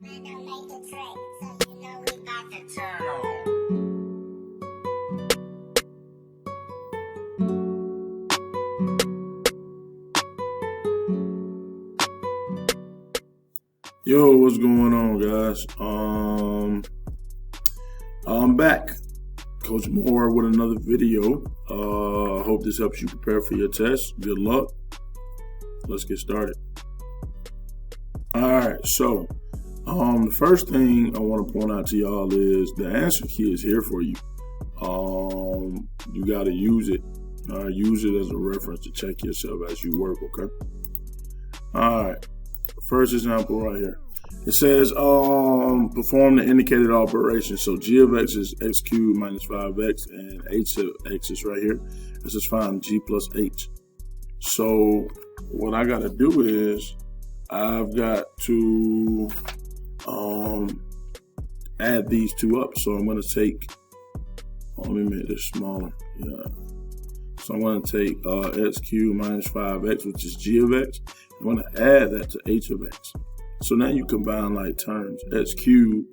Yo, what's going on, guys? I'm back, Coach Moore, with another video. Hope this helps you prepare for your test. Good luck. Let's get started. All right, so the first thing I want to point out to y'all is the answer key is here for you. You got to use it. Use it as a reference to check yourself as you work, okay? All right. First example right here. It says perform the indicated operation. So g of x is x cubed minus 5x, and h of x is right here. Let's just find g plus h. So what I got to do is I've got to add these two up. So I'm going to take, let me make this smaller. Yeah. So I'm going to take x cubed minus 5x, which is g of x. I'm going to add that to h of x. So now you combine like terms. X cubed,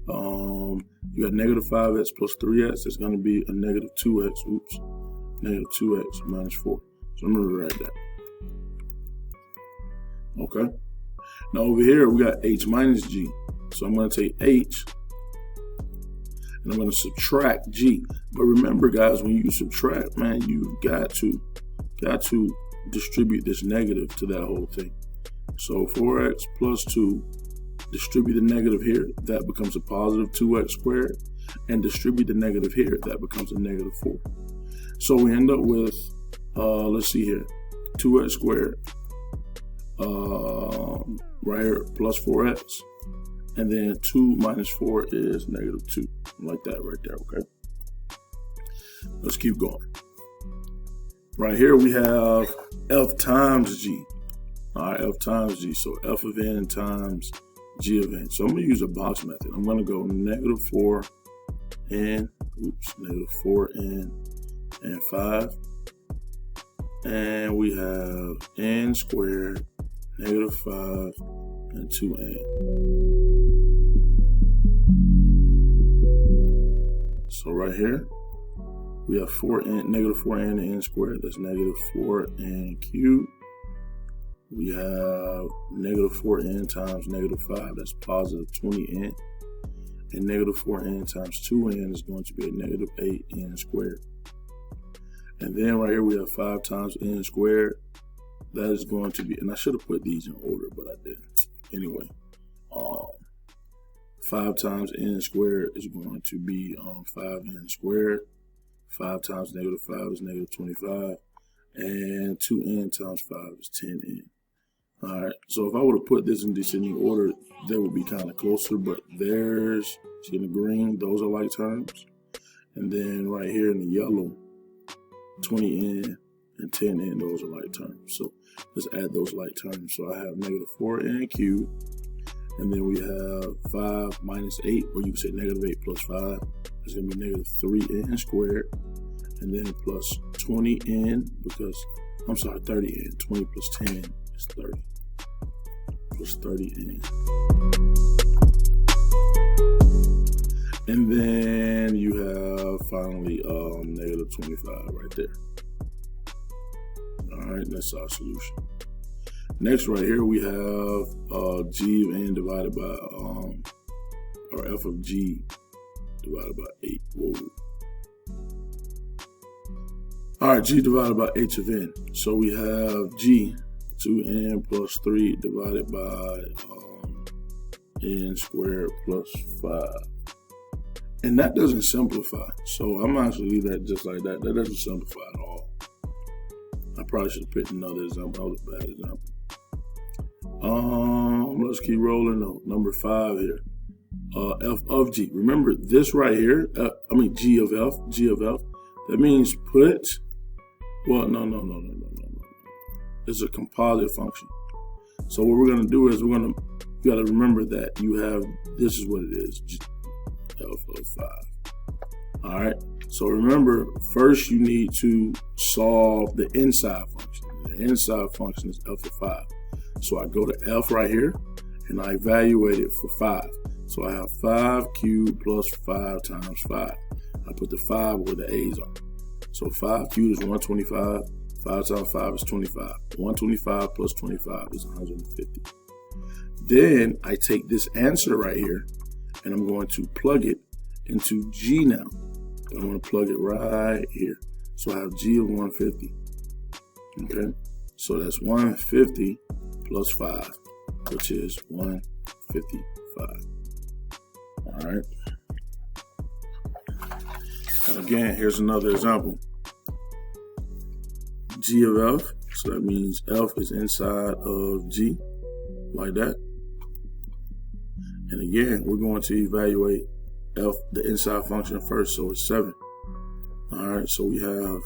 you got negative 5x plus 3x. It's going to be a negative 2x. Oops. Negative 2x minus 4. So I'm going to rewrite that. Okay. Now over here, we got h minus g. So I'm going to take h, and I'm going to subtract g. But remember, guys, when you subtract, man, you've got to distribute this negative to that whole thing. So 4x plus 2, distribute the negative here, that becomes a positive 2x squared, and distribute the negative here, that becomes a negative 4. So we end up with, let's see here, 2x squared, right here, plus 4x, and then 2 minus 4 is negative 2, like that right there, okay? Let's keep going. Right here we have f times g. All right, f times g. So f of n times g of n. So I'm going to use a box method. I'm going to go negative 4n, negative 4n and 5. And we have n squared, negative 5, and 2n. So right here, we have negative 4n and n squared. That's negative 4n cubed. We have negative 4n times negative 5. That's positive 20n. And negative 4n times 2n is going to be a negative 8n squared. And then right here we have 5 times n squared. That is going to be, and I should have put these in order, but I didn't. Anyway, 5 times n squared is going to be 5n squared. 5 times negative 5 is negative 25. And 2n times 5 is 10n. All right, so if I would have put this in descending order, they would be kind of closer, but there's, see in the green, those are like terms. And then right here in the yellow, 20n and 10n, those are like terms. So let's add those like terms. So I have negative 4n cubed, and then we have 5 minus 8, or you can say negative 8 plus 5. It's going to be negative 3n squared, and then plus 20n, because, I'm sorry, 30n. 20 plus 10 is 30, plus 30n. And then you have, finally, negative 25 right there. All right, that's our solution. Next, right here, we have g of n divided by, or f of g divided by 8. Whoa. All right, g divided by h of n. So we have g, 2n plus 3 divided by n squared plus 5. And that doesn't simplify. So I'm actually leave that just like that. That doesn't simplify at all. I probably should have picked another example. That was a bad example. Let's keep rolling though. Number 5 here. F of g. Remember this right here, g of f. That means put, well, no. It's a composite function. So what we're going to do is you got to remember that you have, this is what it is, f of 5. All right. So remember, first you need to solve the inside function. The inside function is f of 5. So I go to f right here, and I evaluate it for 5. So I have 5 cubed plus 5 times 5. I put the 5 where the A's are. So 5 cubed is 125. 5 times 5 is 25. 125 plus 25 is 150. Then I take this answer right here and I'm going to plug it into G now. I'm going to plug it right here. So I have G of 150. Okay, so that's 150 plus 5, which is 155. All right. And again, here's another example. G of F, so that means F is inside of G, like that. And again, we're going to evaluate F, the inside function first, so it's 7. All right, so we have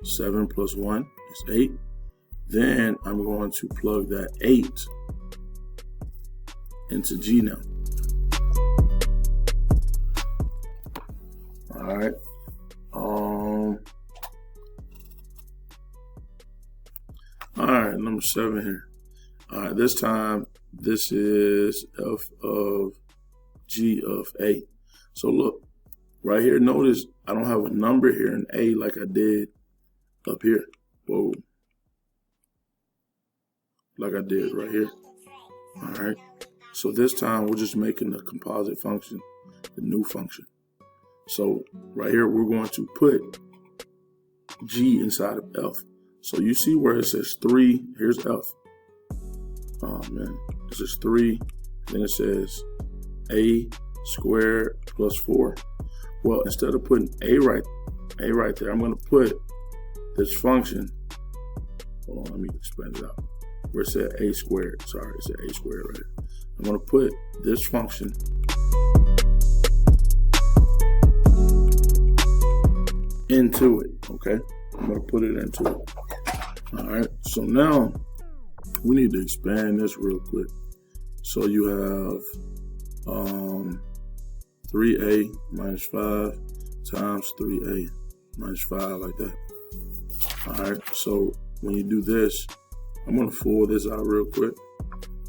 7 plus 1 is 8. Then I'm going to plug that 8 into G now. All right. All right, number 7 here. All right, this time this is F of G of A. So look, right here, notice I don't have a number here in A like I did up here. Whoa. Like I did right here. All right. So this time we're just making the composite function the new function. So right here, we're going to put G inside of F. So you see where it says 3, here's F. Oh man, this is 3, then it says A squared plus 4. Well, instead of putting A right there, I'm going to put this function. Hold on, let me expand it out. Where it said A squared, sorry, it said A squared right here. I'm going to put this function into it, okay? I'm going to put it into it. All right, so now we need to expand this real quick. So you have 3A minus 5 times 3A minus 5, like that. All right, so when you do this, I'm going to full this out real quick.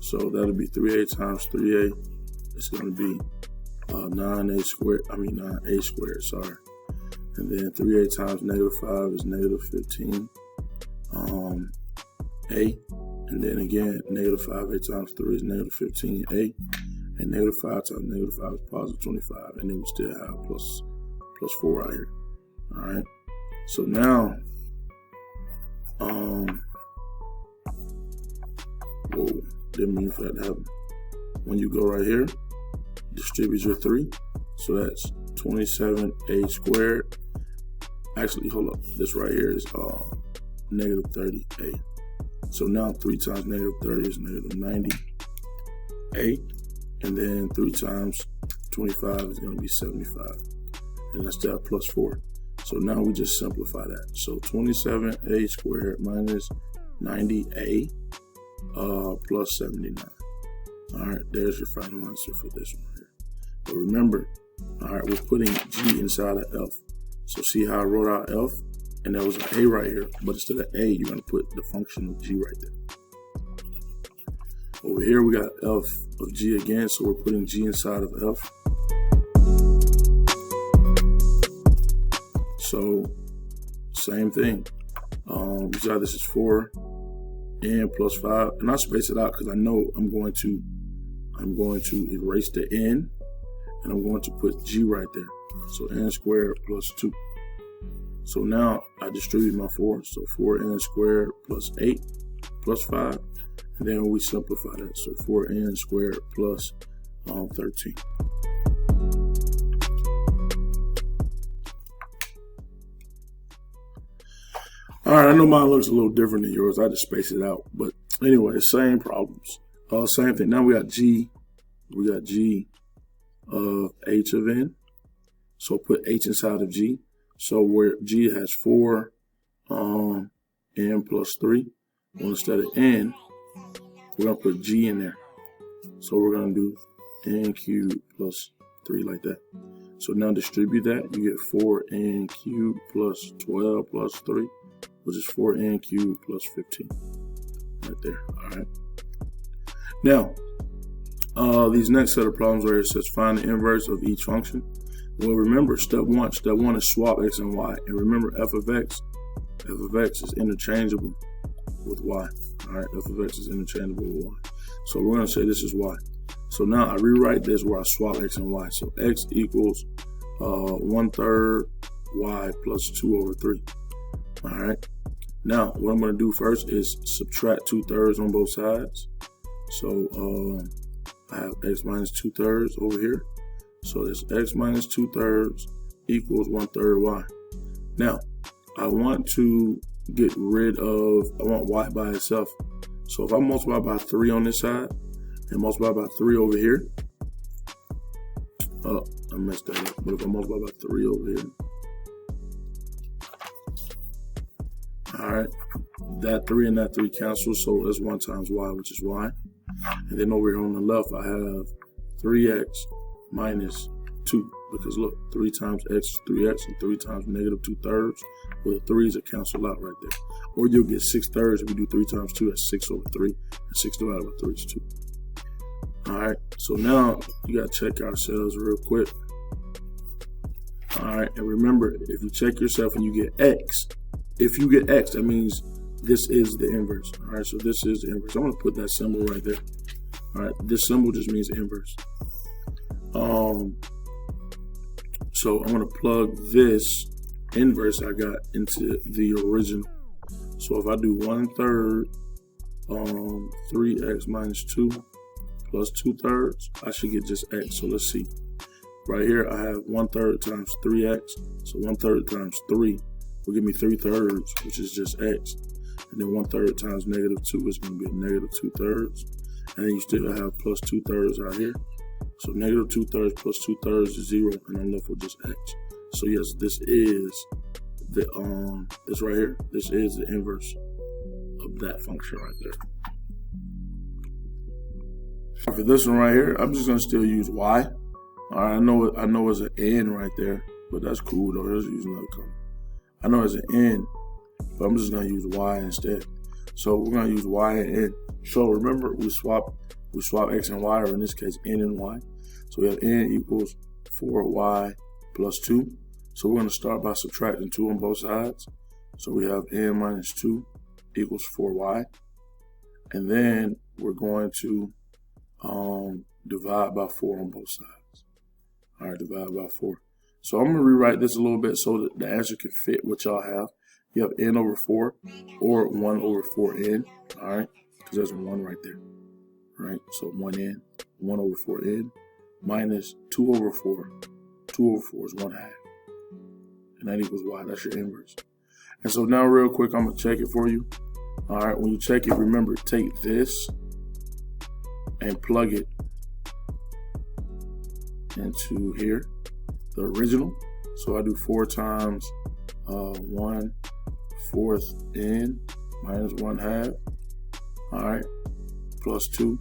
So that'll be 3A times 3A. It's going to be 9A squared, sorry. And then 3A times negative 5 is negative 15. A. And then again, negative 5A times 3 is negative 15A. And negative 5 times negative 5 is positive 25. And then we still have plus 4 out here. All right. So now, whoa, didn't mean for that to happen. When you go right here, distribute your 3. So that's 27A squared. Actually, hold up. This right here is negative 30A. So now 3 times negative 30 is negative 90A. And then 3 times 25 is going to be 75. And that's that plus 4. So now we just simplify that. So 27A squared minus 90A plus 79. All right, there's your final answer for this one here. But remember, all right, we're putting G inside of F. So see how I wrote out F? And there was an A right here, but instead of A, you're going to put the function of G right there. Over here, we got F of G again, so we're putting G inside of F. So, same thing. You saw this is 4n plus 5, and I space it out because I know I'm going to erase the n, and I'm going to put G right there. So n squared plus 2. So now I distribute my 4. So 4n squared plus 8 plus 5. And then we simplify that. So 4n squared plus 13. All right, I know mine looks a little different than yours. I just spaced it out. But anyway, same problems. Same thing. Now we got G. We got G of H of N. So put H inside of G. So where G has 4 n plus 3, well, instead of n, we're going to put G in there. So we're going to do n cubed plus 3 like that. So now distribute that. You get 4n cubed plus 12 plus 3, which is 4n cubed plus 15. Right there. All right. Now, These next set of problems right here says find the inverse of each function. Well, remember step one is swap x and y, and remember f of x is interchangeable with y. All right, f of x is interchangeable with y. So we're going to say this is y. So now I rewrite this where I swap x and y. So x equals 1/3 y plus 2 over 3. All right. Now what I'm going to do first is subtract 2/3 on both sides. So I have x minus 2/3 over here. So this x minus 2/3 equals 1/3 y. Now I want to get rid of, I want y by itself. So if I multiply by 3 on this side and multiply by 3 over here, I messed that up. But if I multiply by 3 over here, all right, that 3 and that 3 cancel, so that's 1 times y, which is y. And then over here on the left, I have 3x minus 2, because look, 3 times x is 3x, and 3 times negative 2/3. Well, the 3's will cancel out right there. Or you'll get 6/3 if we do 3 times 2, that's 6 over 3, and 6 divided by 3 is 2. All right, so now you got to check ourselves real quick. All right, and remember, if you check yourself and you get x, if you get x, that means this is the inverse. All right, so this is the inverse. I'm going to put that symbol right there. All right, this symbol just means inverse. So I'm going to plug this inverse I got into the original. So if I do 1/3 3x minus 2 plus 2/3, I should get just x. So let's see. Right here I have 1/3 times 3x. So 1/3 times 3 will give me 3/3, which is just x. And then 1/3 times negative 2 is going to be a negative 2/3. And then you still have plus 2/3 out here. So negative 2/3 plus 2/3 is 0, and I'm left with just x. So yes, this is the this right here. This is the inverse of that function right there. For this one right here, I'm just gonna still use y. All right, I know it's an n right there, but that's cool though. Let's use another color. I know it's an n, but I'm just gonna use y instead. So we're gonna use y and n. So remember, we swap x and y, or in this case n and y. So we have n equals 4y plus 2. So we're going to start by subtracting 2 on both sides. So we have n minus 2 equals 4y. And then we're going to divide by 4 on both sides. All right, divide by 4. So I'm going to rewrite this a little bit so that the answer can fit what y'all have. You have n over 4 or 1 over 4n. All right, because there's a 1 right there. Right, so 1n, 1 over 4n, minus 2 over 4. 2 over 4 is 1/2. And that equals y. That's your inverse. And so now real quick, I'm going to check it for you. All right, when you check it, remember, take this and plug it into here, the original. So I do 4 times 1/4 n minus 1/2. All right, plus 2.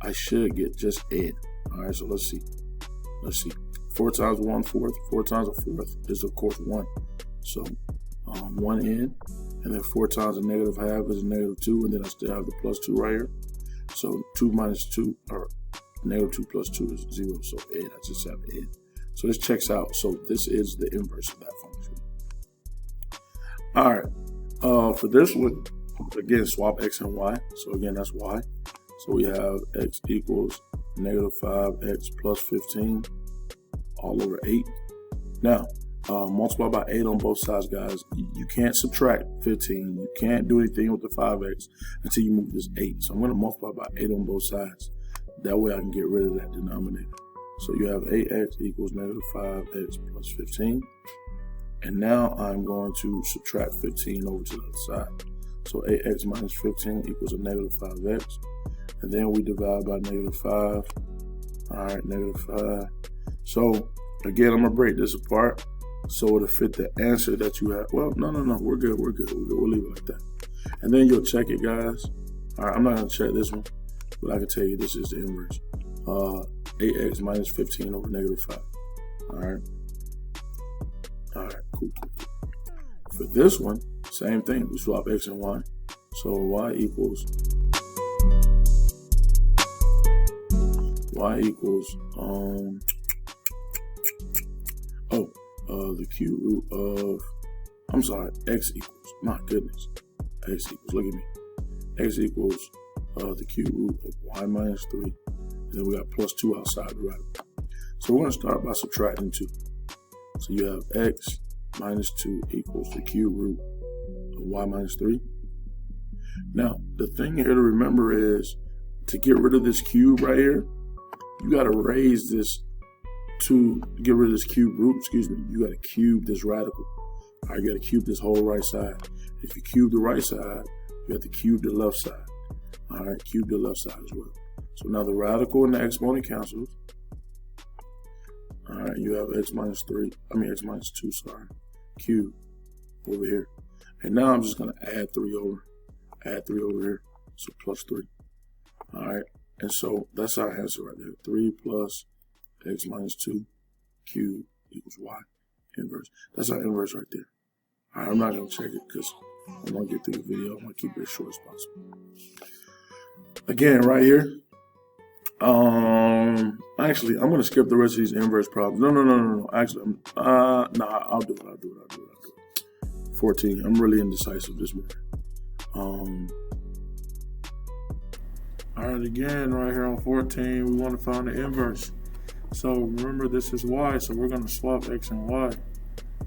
I should get just n. All right, so let's see. 4 times 1/4, 4 times a 4th is of course 1. So 1n, and then 4 times a negative half is a negative 2, and then I still have the plus 2 right here. So 2 minus 2, or negative 2 plus 2 is 0, so n, I just have n. So this checks out, so this is the inverse of that function. All right, for this one, again, swap x and y. So again, that's y. So we have x equals negative 5x plus 15 all over 8. Now, multiply by 8 on both sides, guys. You can't subtract 15. You can't do anything with the 5x until you move this 8. So I'm going to multiply by 8 on both sides. That way I can get rid of that denominator. So you have 8x equals negative 5x plus 15. And now I'm going to subtract 15 over to the other side. So 8x minus 15 equals a negative 5x. And then we divide by negative 5. All right, negative 5. So again, I'm going to break this apart so to fit the answer that you have. Well, no, we're good. We'll leave it like that. And then you'll check it, guys. All right, I'm not going to check this one, but I can tell you this is the inverse. 8x minus 15 over negative 5. All right, cool. For this one, same thing. We swap x and y. So y equals y equals, the cube root of, x equals, my goodness, x equals, look at me, x equals the cube root of y minus 3, and then we got plus 2 outside the radical. So we're going to start by subtracting 2. So you have x minus 2 equals the cube root of y minus 3. Now, the thing here to remember is, to get rid of this cube right here, you got to raise this to get rid of this cube root, you got to cube this radical. All right, you got to cube this whole right side. If you cube the right side, you have to cube the left side. All right, cube the left side as well. So now the radical and the exponent cancels. All right, you have x minus 2, cube over here. And now I'm just going to add 3 over here, so plus 3. All right, and so that's our answer right there. 3 plus x minus 2 cube equals y inverse. That's our inverse right there. All right, I'm not going to check it because I want to get through the video. I'm going to keep it as short as possible. Again, right here, actually, I'm going to skip the rest of these inverse problems. No. Actually, I'll do it. 14. I'm really indecisive this morning. All right, again, right here on 14, we want to find the inverse. So remember, this is y, so we're going to swap x and y.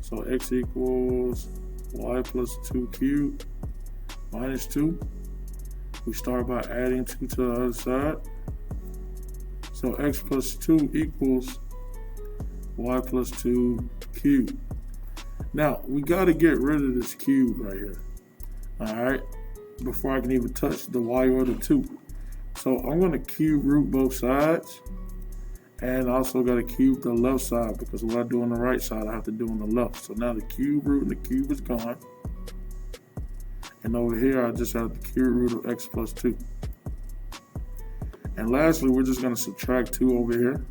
So x equals y plus 2 cubed minus 2. We start by adding 2 to the other side. So x plus 2 equals y plus 2 cubed. Now, we got to get rid of this cube right here. All right, before I can even touch the y or the 2. So I'm going to cube root both sides. And I also got to cube the left side, because what I do on the right side, I have to do on the left. So now the cube root and the cube is gone. And over here, I just have the cube root of x plus 2. And lastly, we're just going to subtract 2 over here.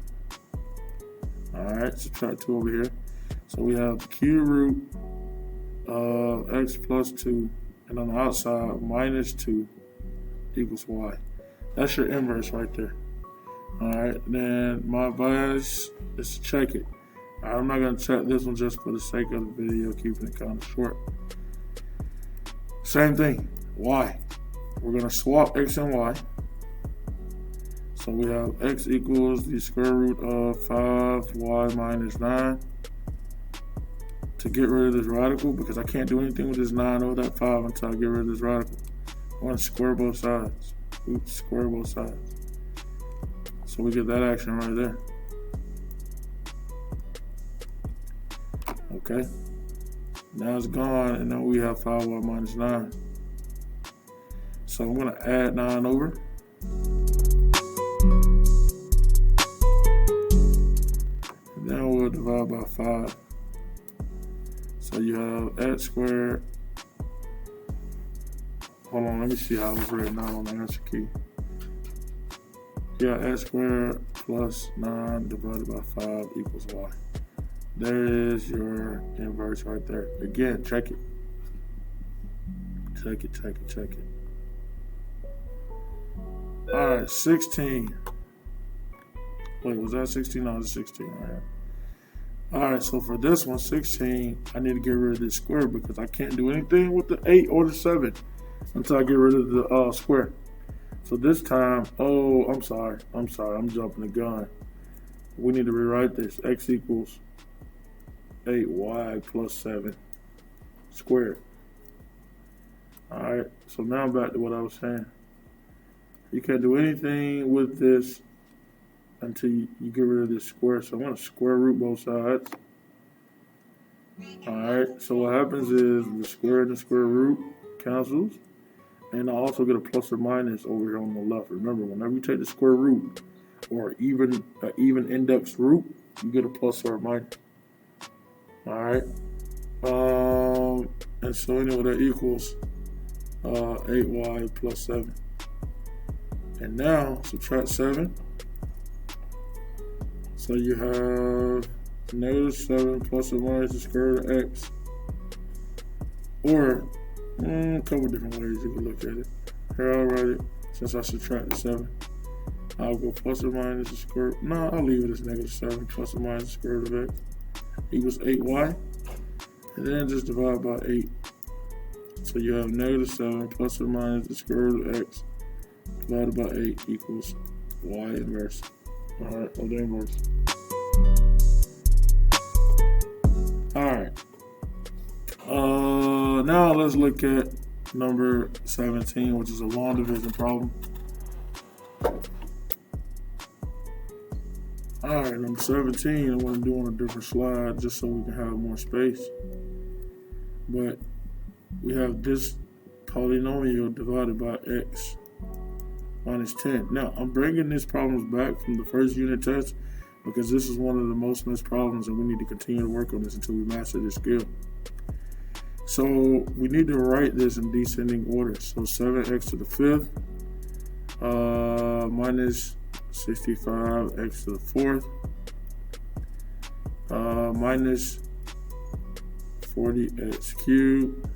All right, subtract 2 over here. So we have the cube root of x plus 2, and on the outside, minus 2 equals y. That's your inverse right there. All right, then my advice is to check it. I'm not going to check this one just for the sake of the video, keeping it kind of short. Same thing, y. We're going to swap x and y. So we have x equals the square root of 5y minus 9. To get rid of this radical, because I can't do anything with this 9 or that 5 until I get rid of this radical. I want to square both sides. Oops, square both sides. So we get that action right there. Okay. Now it's gone, and now we have 5y minus 9. So I'm going to add 9 over. And then we'll divide by 5. So you have x squared. Hold on, let me see how it's written out on the answer key. Yeah, x squared plus 9 divided by 5 equals y. There is your inverse right there. Again, check it. Check it. All right, 16. Wait, was that 16? No, it's 16 right here. All right, so for this one, 16, I need to get rid of this square because I can't do anything with the 8 or the 7 until I get rid of the square. So this time, I'm sorry, I'm jumping the gun. We need to rewrite this. X equals 8y plus 7 squared. All right, so now I'm back to what I was saying. You can't do anything with this until you get rid of this square. So I'm going to square root both sides. All right, so what happens is the square and the square root cancels. And I also get a plus or minus over here on the left. Remember, whenever you take the square root or even index root, you get a plus or a minus. All right. And so anyway, that equals 8y plus 7. And now subtract 7. So you have negative 7 plus or minus the square root of x. Or a couple different ways you can look at it. Here I'll write it since I subtracted 7. I'll go plus or minus the square. No, I'll leave it as negative 7 plus or minus the square root of x equals 8y. And then just divide by 8. So you have negative 7 plus or minus the square root of x divided by 8 equals y inverse. Alright, well, the inverse. Alright. Now let's look at number 17, which is a long division problem. Alright, number 17, I'm going to do on a different slide just so we can have more space. But we have this polynomial divided by x minus 10. Now, I'm bringing these problems back from the first unit test because this is one of the most missed problems and we need to continue to work on this until we master this skill. So we need to write this in descending order. So 7x to the 5th minus 65x to the 4th minus 40x cubed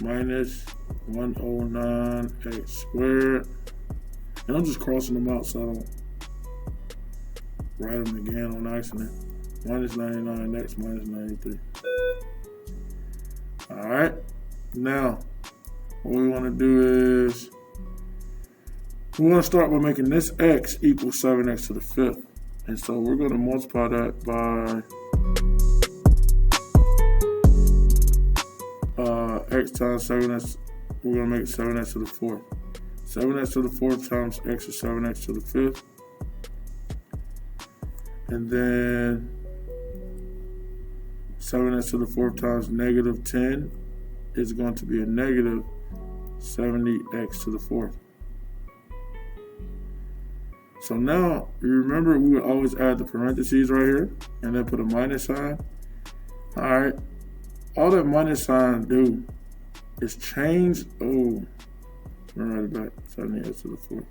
minus 109x squared. And I'm just crossing them out so I don't write them again on accident. Minus 99x minus 93. Alright, now what we want to do is we want to start by making this x equal 7x to the 5th. And so we're going to multiply that by x times 7x. We're going to make it 7x to the 4th. 7x to the 4th times x is 7x to the 5th. And then 7x to the 4th times negative 10 is going to be a negative 70x to the 4th. So now, you remember we would always add the parentheses right here and then put a minus sign. Alright, all that minus sign do is change, let me write it back, 70x to the 4th.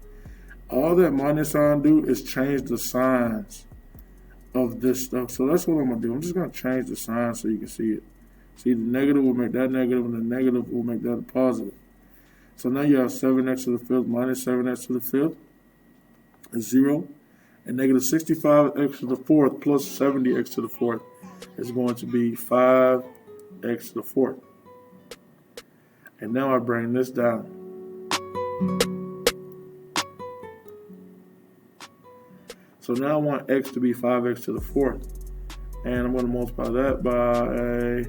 All that minus sign do is change the signs of this stuff. So that's what I'm going to do. I'm just going to change the sign so you can see it. See, the negative will make that negative and the negative will make that a positive. So now you have 7x to the 5th minus 7x to the 5th is 0. And negative 65x to the 4th plus 70x to the 4th is going to be 5x to the 4th. And now I bring this down. So now I want x to be 5x to the 4th. And I'm going to multiply that by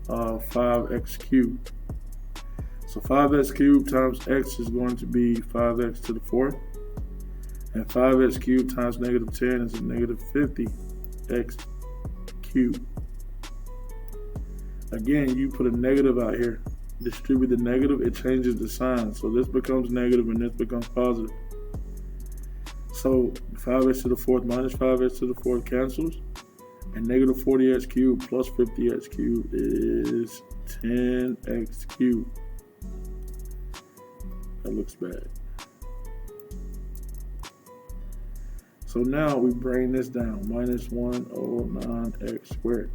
5x cubed. So 5x cubed times x is going to be 5x to the 4th. And 5x cubed times negative 10 is a negative 50x cubed. Again, you put a negative out here. Distribute the negative, it changes the sign. So this becomes negative and this becomes positive. So 5x to the 4th minus 5x to the 4th cancels. And negative 40x cubed plus 50x cubed is 10x cubed. That looks bad. So now we bring this down. Minus 109x squared.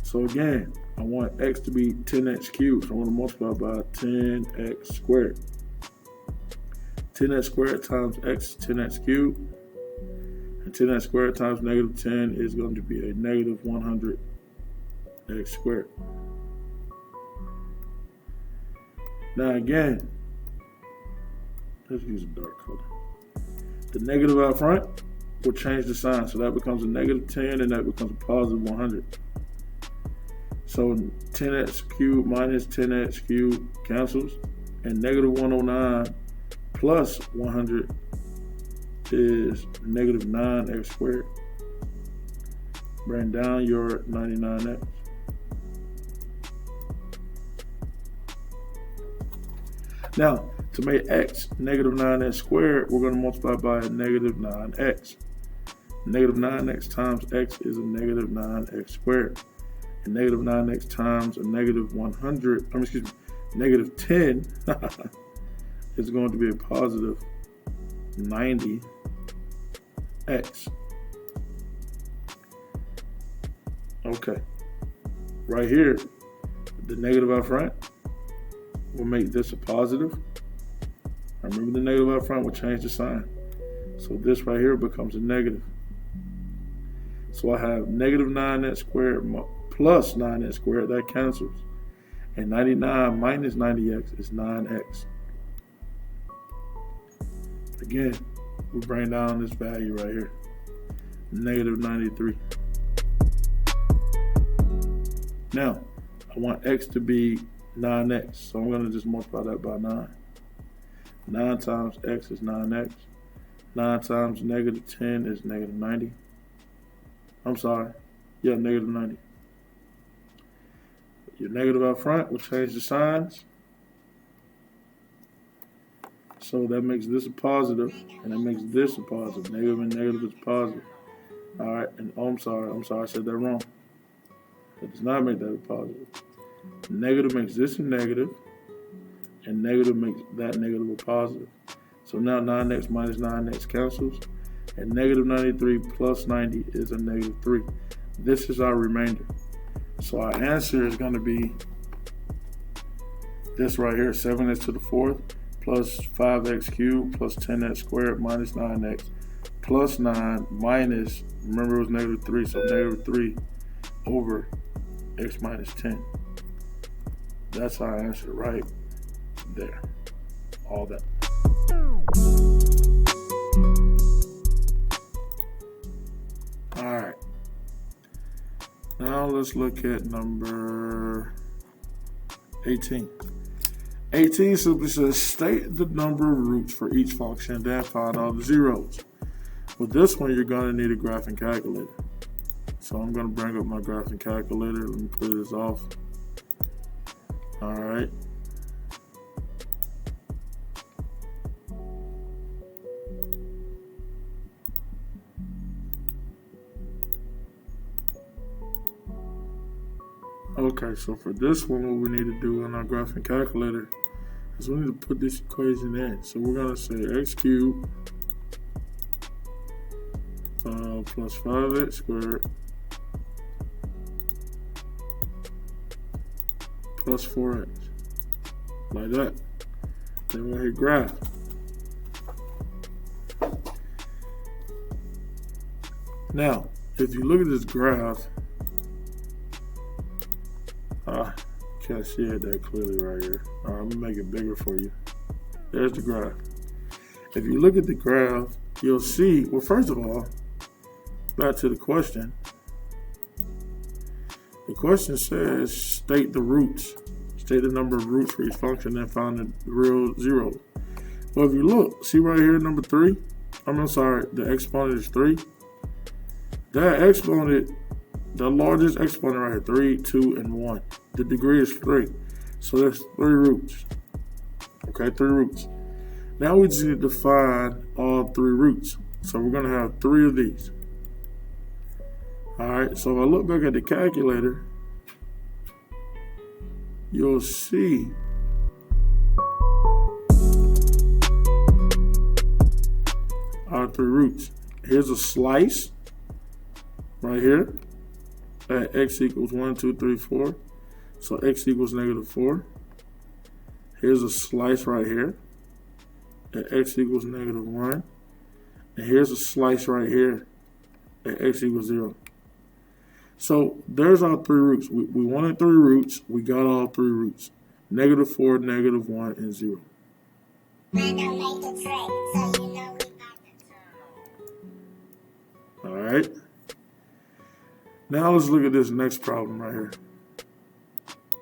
So again, I want x to be 10x cubed. So I'm going to multiply by 10x squared. 10x squared times x is 10x cubed. And 10x squared times negative 10 is going to be a negative 100x squared. Now again, let's use a dark color. The negative out front will change the sign. So that becomes a negative 10 and that becomes a positive 100. So 10x cubed minus 10x cubed cancels. And negative 109 plus 100 is negative 9x squared. Bring down your 99x. Now, to make x negative 9x squared, we're going to multiply by a negative 9x. Negative 9x times x is a negative 9x squared. And negative 9x times a negative 100, negative 10 is going to be a positive 90x. Okay. Right here, the negative out front we'll make this a positive. Remember, the negative out front will change the sign. So this right here becomes a negative. So I have negative 9x squared plus 9x squared. That cancels. And 99 minus 90x is 9x. Again, we bring down this value right here. Negative 93. Now, I want x to be 9x. So I'm going to just multiply that by 9. 9 times x is 9x. 9 times negative 10 is negative 90. I'm sorry. Yeah, negative 90. Your negative out front will change the signs. So that makes this a positive, and that makes this a positive. Negative and negative is positive. All right, and oh, I'm sorry, I said that wrong. That does not make that a positive. Negative makes this a negative, and negative makes that negative a positive. So now 9x minus 9x cancels, and negative 93 plus 90 is a negative 3. This is our remainder. So our answer is going to be this right here, 7x to the 4th plus 5x cubed plus 10x squared minus 9x plus 9 minus, remember it was negative 3, so negative 3 over x minus 10. That's our answer right there. All that. All right. Now let's look at number 18. 18 simply says state the number of roots for each function, then find all the zeros. With this one, you're going to need a graphing calculator. So I'm going to bring up my graphing calculator. Let me clear this off. All right. Okay, so for this one, what we need to do in our graphing calculator is we need to put this equation in. So we're going to say x cubed plus 5x squared plus 4x. Like that. Then we'll hit graph. Now, if you look at this graph, can't see it that clearly right here. All right, I'm gonna make it bigger for you. There's the graph. If you look at the graph, you'll see, well, first of all, back to the question. The question says state the roots. State the number of roots for each function and find the real zeros. Well, if you look, see right here, number 3? I'm sorry, the exponent is 3. That exponent, the largest exponent right here, 3, 2, and 1. The degree is 3. So there's 3 roots. Okay, 3 roots. Now we just need to find all 3 roots. So we're going to have 3 of these. All right, so if I look back at the calculator, you'll see our 3 roots. Here's a slice right here at x equals 1, 2, 3, 4. So x equals negative 4. Here's a slice right here at x equals negative 1. And here's a slice right here at x equals 0. So there's our 3 roots. We wanted 3 roots. We got all 3 roots. Negative 4, negative 1, and 0. All right. Now let's look at this next problem right here.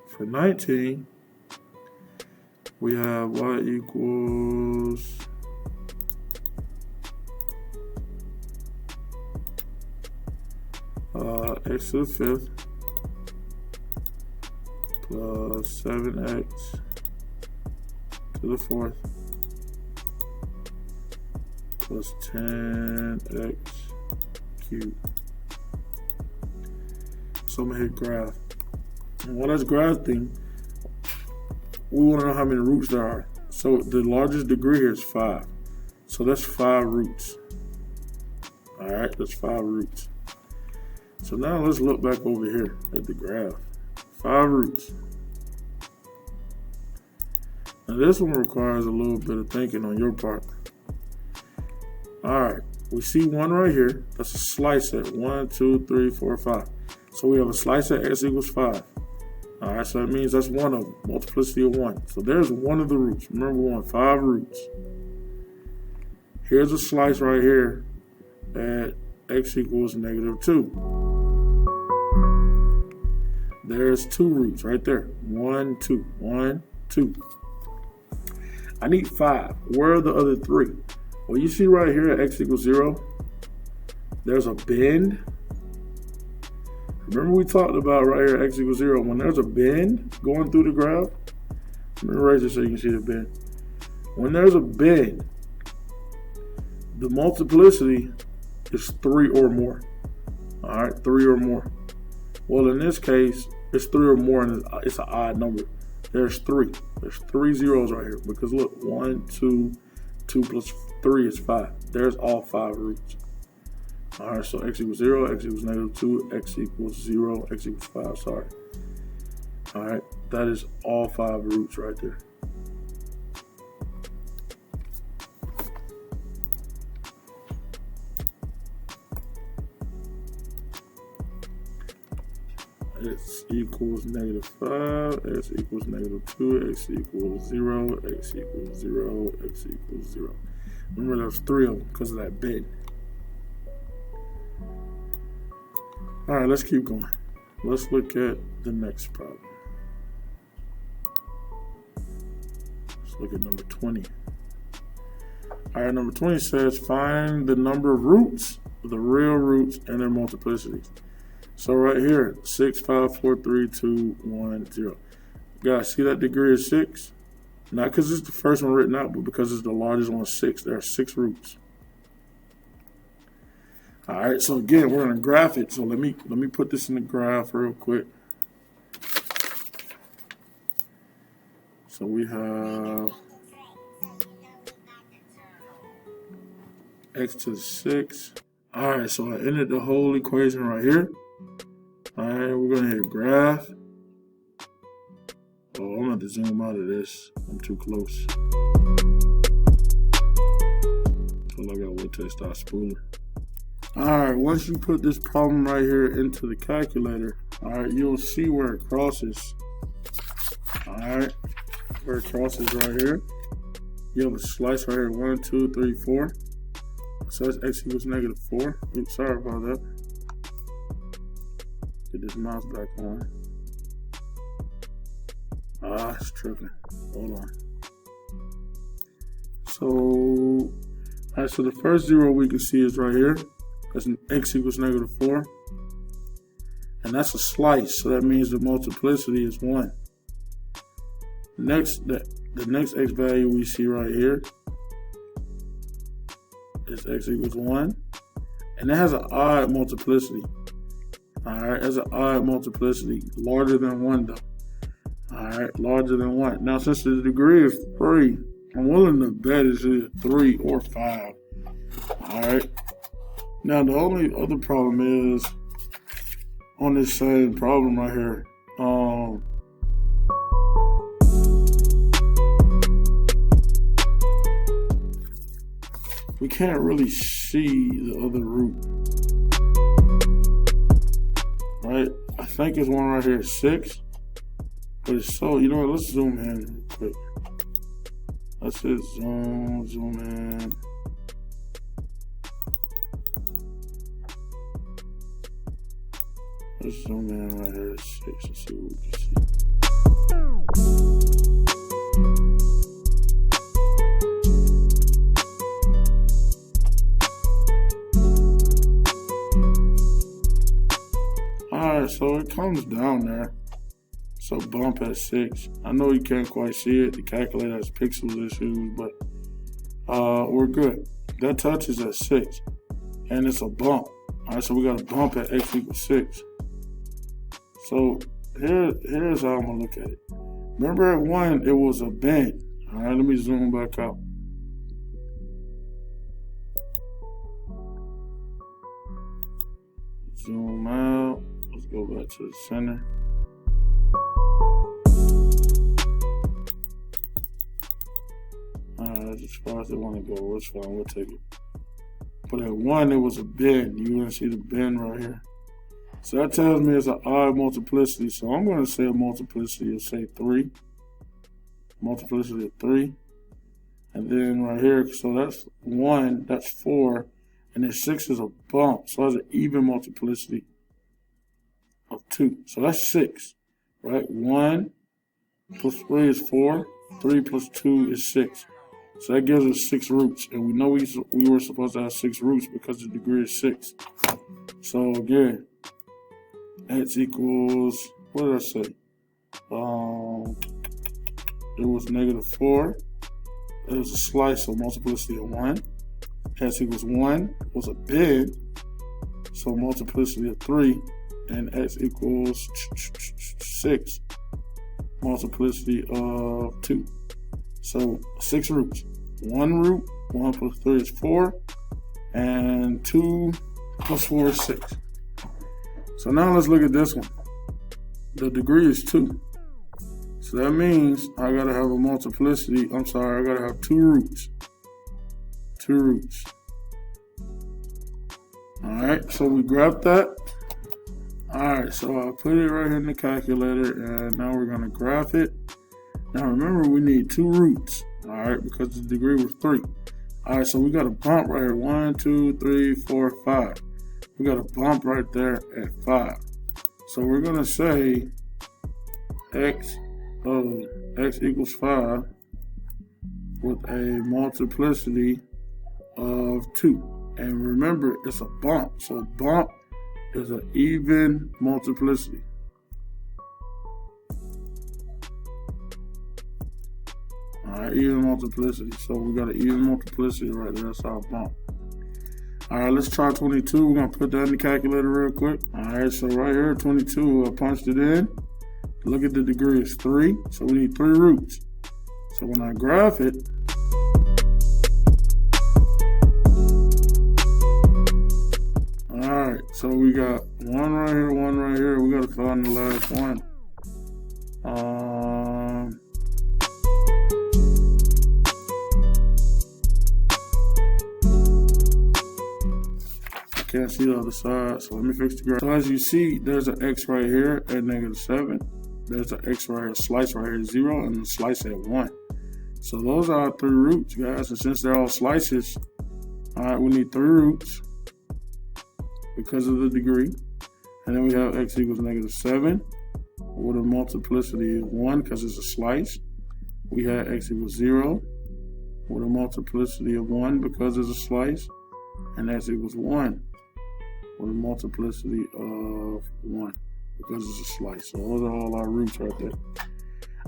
For 19, we have y equals x to the 5th plus 7x to the 4th plus 10x cubed. So I'm going to hit graph. And when that's graphing, we want to know how many roots there are. So the largest degree here is 5. So that's 5 roots. All right, that's 5 roots. So now let's look back over here at the graph. 5 roots. Now this one requires a little bit of thinking on your part. All right, we see 1 right here. That's a slice at 1, 2, 3, 4, 5. So we have a slice at x equals 5. All right, so that means that's one of them, multiplicity of 1. So there's one of the roots. Remember, we want 5 roots. Here's a slice right here at x equals -2. There's 2 roots right there. 1, 2, 1, 2. I need 5. Where are the other 3? Well, you see right here at x equals 0, there's a bend. Remember we talked about right here at x equals 0, when there's a bend going through the graph? Let me erase it so you can see the bend. When there's a bend, the multiplicity is 3 or more. All right, 3 or more. Well, in this case, it's 3 or more, and it's an odd number. There's 3. There's 3 zeros right here because look, 1, 2, 2 plus 3 is 5. There's all 5 roots. All right, so x equals 0, x equals -2, x equals 0, x equals 5. Sorry. All right, that is all 5 roots right there. X equals -5, x equals -2, x equals 0, x equals 0, x equals 0. Remember, there's 3 of them because of that bend. All right, let's keep going. Let's look at the next problem. Let's look at number 20. All right, number 20 says find the number of roots, the real roots, and their multiplicities. So right here, 6, 5, 4, 3, 2, 1, 0. Guys, see that degree is 6? Not because it's the first one written out, but because it's the largest one, 6. There are 6 roots. All right, so again, we're going to graph it. So let me put this in the graph real quick. So we have x to the 6. All right, so I ended the whole equation right here. All right, we're going to hit graph. Oh, I'm going to zoom out of this. I'm too close. So I got to wait till it starts spooling. All right, once you put this problem right here into the calculator, all right, you'll see where it crosses. All right, where it crosses right here. You have a slice right here, 1, 2, 3, 4. So that's x equals -4. Oops, sorry about that. Get this mouse back on. It's tripping. Hold on. So, all right, so the first 0 we can see is right here. That's an x equals -4. And that's a slice, so that means the multiplicity is 1. Next, the next x value we see right here is x equals 1. And that has an odd multiplicity. Alright, has an odd multiplicity, larger than 1 though. Alright, larger than 1. Now since the degree is 3, I'm willing to bet it's either 3 or 5. Alright. Now the only other problem is on this same problem right here. We can't really see the other root. Right? I think it's one right here at 6. But it's so, you know what, let's zoom in real quick. Let's hit zoom in. Let's zoom in right here at 6 and see what we can see. Alright, so it comes down there. So bump at 6. I know you can't quite see it. The calculator has pixels issues, but we're good. That touches at 6. And it's a bump. Alright, so we got a bump at x equals 6. So here's how I'm gonna look at it. Remember at 1 it was a bend. Alright, let me zoom back out. Zoom out. Let's go back to the center. as far as they want to go. It's fine, we'll take it. But at 1, it was a bend. You want to see the bend right here. So that tells me it's an odd multiplicity. So I'm going to say a multiplicity of, say, 3. Multiplicity of 3. And then right here, so that's 1, that's 4. And then 6 is a bump. So that's an even multiplicity of 2. So that's 6, right? 1 plus 3 is 4. 3 plus 2 is 6. So that gives us 6 roots. And we know we were supposed to have 6 roots because the degree is 6. So again, x equals, what did I say? It was -4. It was a slice, so multiplicity of 1. X equals 1 was a bid, so multiplicity of 3. And x equals 6, multiplicity of 2. So 6 roots. 1 root, 1 plus 3 is 4, and 2 plus 4 is 6. So now let's look at this one. The degree is 2. So that means I gotta have a multiplicity, I gotta have 2 roots. 2 roots. Alright, so we grab that. Alright, so I'll put it right here in the calculator, and now we're gonna graph it. Now remember, we need 2 roots, alright, because the degree was 3. Alright, so we got a bump right here, 1, 2, 3, 4, 5. We got a bump right there at 5. So we're gonna say x equals 5 with a multiplicity of 2. And remember, it's a bump, so bump is an even multiplicity. Alright, even multiplicity. So we got an even multiplicity right there. That's our bump. Alright, let's try 22. We're going to put that in the calculator real quick. Alright, so right here, 22, I punched it in. Look at the degree, it's 3. So we need 3 roots. So when I graph it, alright, so we got 1 right here, 1 right here. We got to find the last one. Can't see the other side, so let me fix the graph. So as you see, there's an x right here at -7. There's an x right here, a slice right here at 0, and a slice at 1. So those are our 3 roots, guys. And since they're all slices, all right, we need 3 roots because of the degree. And then we have x equals -7 with a multiplicity of 1 because it's a slice. We have x equals 0 with a multiplicity of 1 because it's a slice. And x equals 1 with a multiplicity of 1 because it's a slice. So those are all our roots right there.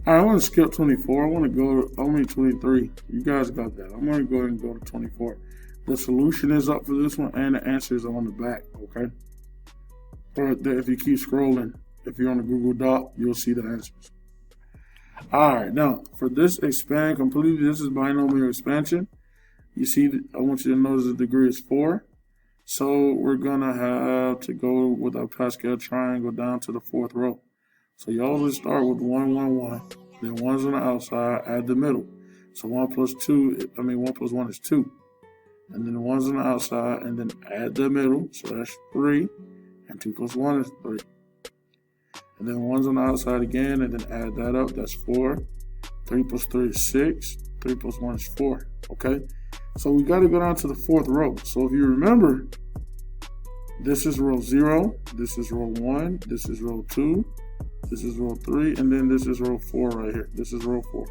All right, I want to skip 24. I want to go to only 23. You guys got that. I'm going to go ahead and go to 24. The solution is up for this one, and the answer is on the back, okay? But if you keep scrolling, if you're on the Google Doc, you'll see the answers. All right, now, for this expand completely, this is binomial expansion. You see, I want you to notice the degree is 4. So we're going to have to go with our Pascal triangle down to the 4th row. So you always start with 1, 1, 1. Then 1's on the outside, add the middle. So 1 plus 1 is 2. And then 1's on the outside, and then add the middle. So that's 3. And 2 plus 1 is 3. And then 1's on the outside again, and then add that up. That's 4. 3 plus 3 is 6. 3 plus 1 is 4. Okay? So we got to go down to the 4th row. So if you remember, this is row 0, this is row 1, this is row 2, this is row 3, and then this is row 4 right here. This is row 4,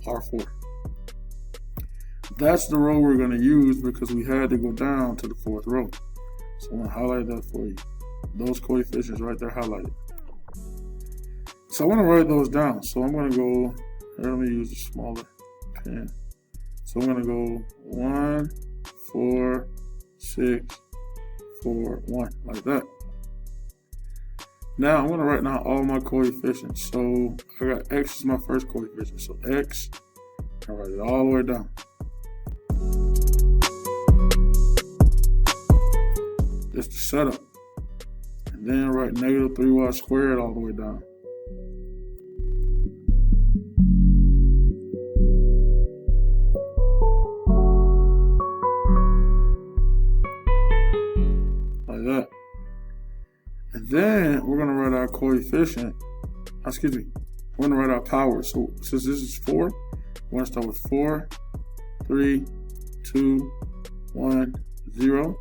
R4. That's the row we're going to use because we had to go down to the 4th row. So I'm going to highlight that for you. Those coefficients right there highlighted. So I want to write those down. So I'm going to go, let me use a smaller pen. So I'm going to go 1, 4, 6, 4, 1, like that. Now I'm going to write down all my coefficients. So I got x is my first coefficient. So x, I write it all the way down. That's the setup. And then write -3y squared all the way down. Then we're going to write our coefficient. Excuse me. We're going to write our power. So since this is 4, we're going to start with 4, 3, 2, 1, 0,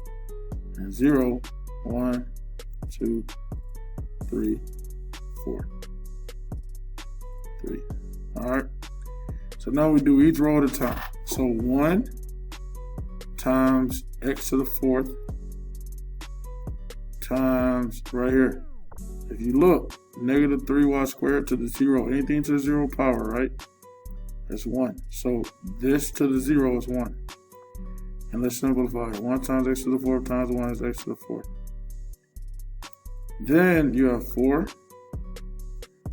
and 0, 1, 2, 3, 4, 3. Alright. So now we do each row at a time. So 1 times x to the 4th times right here. If you look, negative 3y squared to the 0, anything to the 0 power, right? That's 1. So this to the 0 is 1. And let's simplify it. 1 times x to the 4th times 1 is x to the 4th. Then you have 4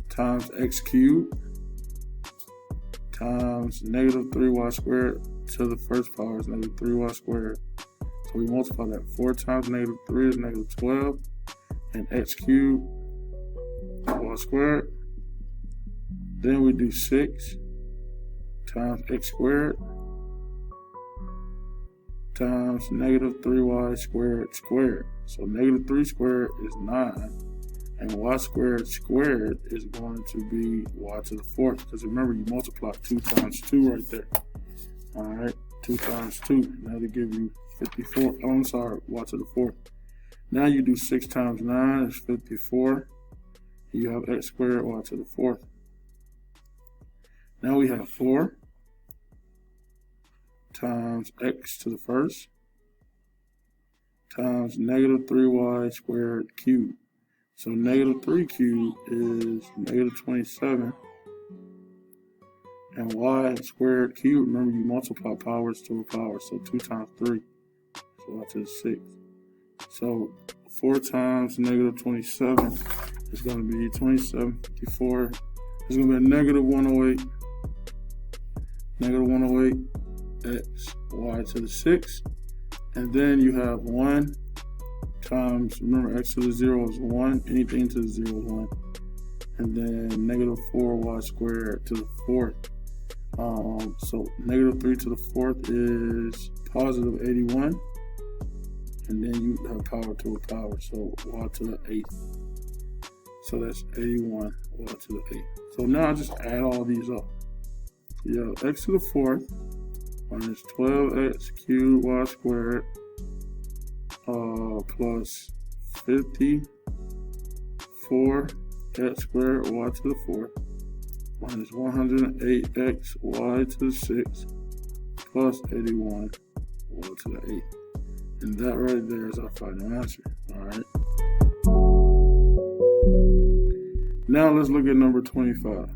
times x cubed times negative 3y squared to the first power is negative 3y squared. So we multiply that. 4 times negative 3 is negative 12. And x cubed y squared. Then we do 6 times x squared times negative 3y squared squared. So negative 3 squared is 9. And y squared squared is going to be y to the 4th. Because remember, you multiply 2 times 2 right there. Alright, 2 times 2. That'll give you 54. Oh, I'm sorry, y to the 4th. Now you do 6 times 9 is 54. You have x squared y to the 4th. Now we have 4 times x to the 1st times negative 3y squared cubed. So negative 3 cubed is negative 27. And y squared cubed, remember you multiply powers to a power. So 2 times 3. So y to the 6. So 4 times negative 27 is going to be 27, 54. It's going to be a negative 108. Negative 108 x y to the 6. And then you have 1 times, remember x to the 0 is 1, anything to the 0 is 1. And then negative 4y squared to the 4th. So negative 3 to the 4th is positive 81. And then you have power to a power, so y to the 8th. So that's 81 y to the 8th. So now I just add all these up. You have x to the 4th minus 12x cubed y squared plus 54 x squared y to the 4th minus 108x y to the 6th plus 81 y to the 8th. And that right there is our final answer. Alright. Now let's look at number 25.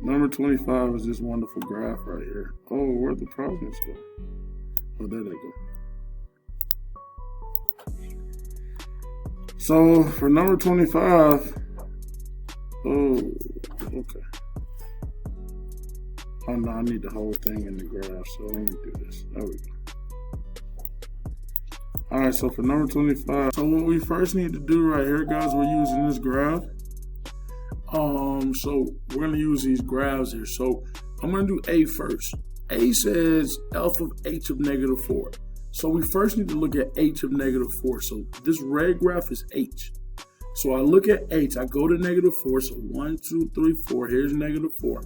Number 25 is this wonderful graph right here. Oh, where'd the problems go? Oh, there they go. So for number 25, oh, okay. Oh no, I need the whole thing in the graph, so let me do this. There we go. Alright, so for number 25, so what we first need to do right here, guys, we're using this graph. So we're going to use these graphs here. So I'm going to do A first. A says f of h of negative 4. So we first need to look at h of negative 4. So this red graph is h. So I look at h, I go to negative 4. So 1, 2, 3, 4. Here's negative 4.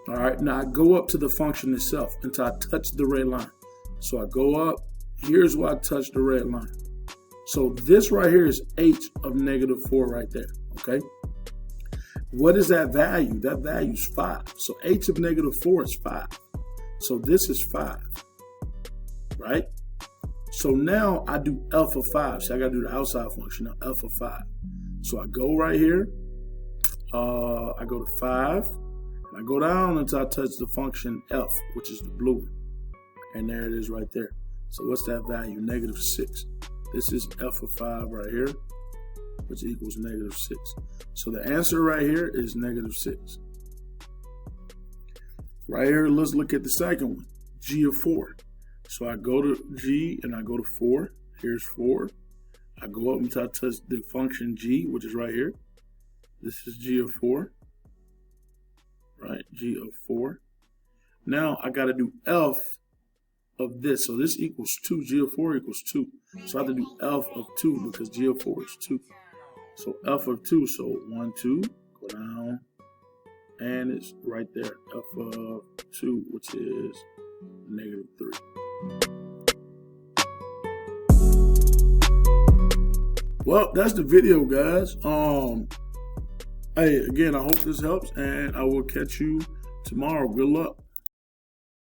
All right, now I go up to the function itself until I touch the red line. So I go up. Here's where I touch the red line. So this right here is h of negative 4 right there, okay? What is that value? That value is 5. So h of negative 4 is 5. So this is 5, right? So now I do f of 5. So I got to do the outside function now, f of 5. So I go right here. I go to 5. And I go down until I touch the function f, which is the blue one. And there it is right there. So what's that value? Negative 6. This is f of 5 right here, which equals negative 6. So the answer right here is negative 6. Right here, let's look at the second one, g of 4. So I go to g and I go to 4. Here's 4. I go up until I touch the function g, which is right here. This is g of 4. Right, g of 4. Now I got to do f of this. So this equals 2. G of 4 equals 2. So I have to do f of 2 because g of 4 is 2. So f of 2. So 1, 2, go down. And it's right there. F of 2, which is negative 3. Well, that's the video, guys. Hey, again, I hope this helps, and I will catch you tomorrow. Good luck.